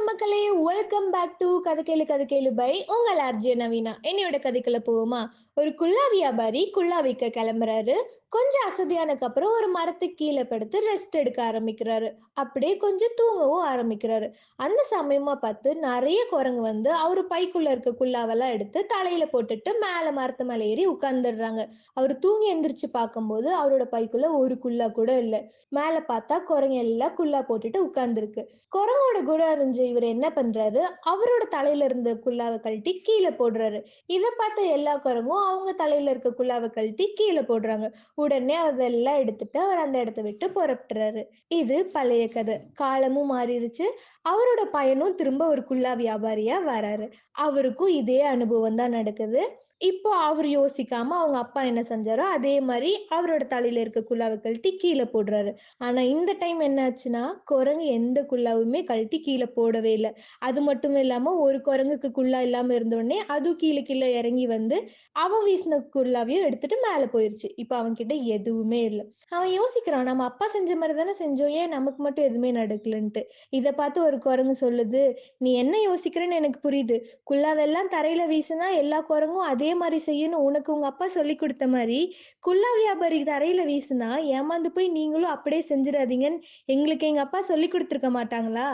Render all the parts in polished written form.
மக்களே, welcome back to கதை கேளு கதை கேளு பை உங்கள் ஆர்ஜே நவீனா. என்னையோட கதைக்குள்ள போவோமா? ஒரு குல்லா வியாபாரி குல்லா விற்க கிளம்புறாரு. கொஞ்சம் அசதியானக்கு அப்புறம் ஒரு மரத்துக்கு கீழே படுத்து ரெஸ்ட் எடுக்க ஆரம்பிக்கிறாரு. அப்படியே கொஞ்சம் தூங்கவும் ஆரம்பிக்கிறாரு. அந்த சமயமா பார்த்து நிறைய குரங்கு வந்து அவரு பைக்குள்ள இருக்க குல்லாவெல்லாம் எடுத்து தலையில போட்டுட்டு மேல மரத்து மேல ஏறி உட்கார்ந்துடுறாங்க. அவர் தூங்கி எந்திரிச்சு பார்க்கும்போது அவரோட பைக்குள்ள ஒரு குல்லா கூட இல்லை. மேல பார்த்தா குரங்கு எல்லாம் குல்லா போட்டுட்டு உட்கார்ந்துருக்கு. குரங்கோட குணம் அறிஞ்ச இவர் என்ன பண்றாரு, அவரோட தலையில இருந்த குல்லாவை கழட்டி கீழே போடுறாரு. இதை பார்த்த எல்லா குரங்கும் அவங்க தலையில இருக்க குல்லாவை கழட்டி கீழே போடுறாங்க. உடனே அதெல்லாம் எடுத்துட்டு அவர் அந்த இடத்த விட்டு புறப்பட்டுறாரு. இது பழைய கதை. காலமும் மாறிடுச்சு. அவரோட பையனும் திரும்ப ஒரு குல்லா வியாபாரியா வராரு. அவருக்கும் இதே அனுபவம் தான் நடக்குது. இப்போ அவர் யோசிக்காம அவங்க அப்பா என்ன செஞ்சாரோ அதே மாதிரி அவரோட தலையில இருக்க குல்லாவை கழட்டி கீழே போடுறாரு. ஆனா இந்த டைம் என்ன ஆச்சுன்னா, குரங்கு எந்த குல்லாவுமே கழட்டி கீழே போடவே இல்ல. அது மட்டும் இல்லாம ஒரு குரங்குக்கு குல்லா இல்லாம இருந்த உடனே அதுவும் கீழ கீழ இறங்கி வந்து அவன் வீசின குல்லாவையும் எடுத்துட்டு மேல போயிருச்சு. இப்ப அவன்கிட்ட எதுவுமே இல்ல. அவன் யோசிக்கிறான், நம்ம அப்பா செஞ்ச மாதிரி தானே செஞ்சோம், ஏன் நமக்கு மட்டும் எதுவுமே நடக்கலன்ட்டு. இத பார்த்து ஒரு குரங்கு சொல்லுது, நீ என்ன யோசிக்கிறேன்னு எனக்கு புரியுது. குல்லாவெல்லாம் தரையில வீசினா எல்லா குரங்கும் அதே மாதிரி செய்யணும், உனக்கு உங்க அப்பா சொல்லி கொடுத்த மாதிரி குல்லா வியாபாரி தரையில வீசுனா ஏமாந்து போய் நீங்களும் அப்படியே செஞ்சிடாதீங்கன்னு எங்களுக்கு எங்க அப்பா சொல்லி கொடுத்துருக்க மாட்டாங்களா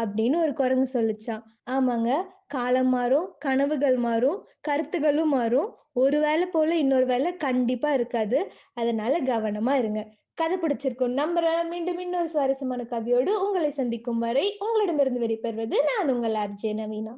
அப்படின்னு ஒரு குரங்கு சொல்லுச்சான். ஆமாங்க, காலம் மாறும், கனவுகள் மாறும், கருத்துகளும் மாறும். ஒரு வேளை போல இன்னொரு வேளை கண்டிப்பா இருக்காது. அதனால கவனமா இருங்க. கதை பிடிச்சிருக்கும் நம்புறேன். மீண்டும் இன்னொரு சுவாரஸ்யமான கதையோடு உங்களை சந்திக்கும் வரை உங்களிடமிருந்து வெளிப்பெறுவது நான் உங்கள் ஆர்ஜே நவீனா.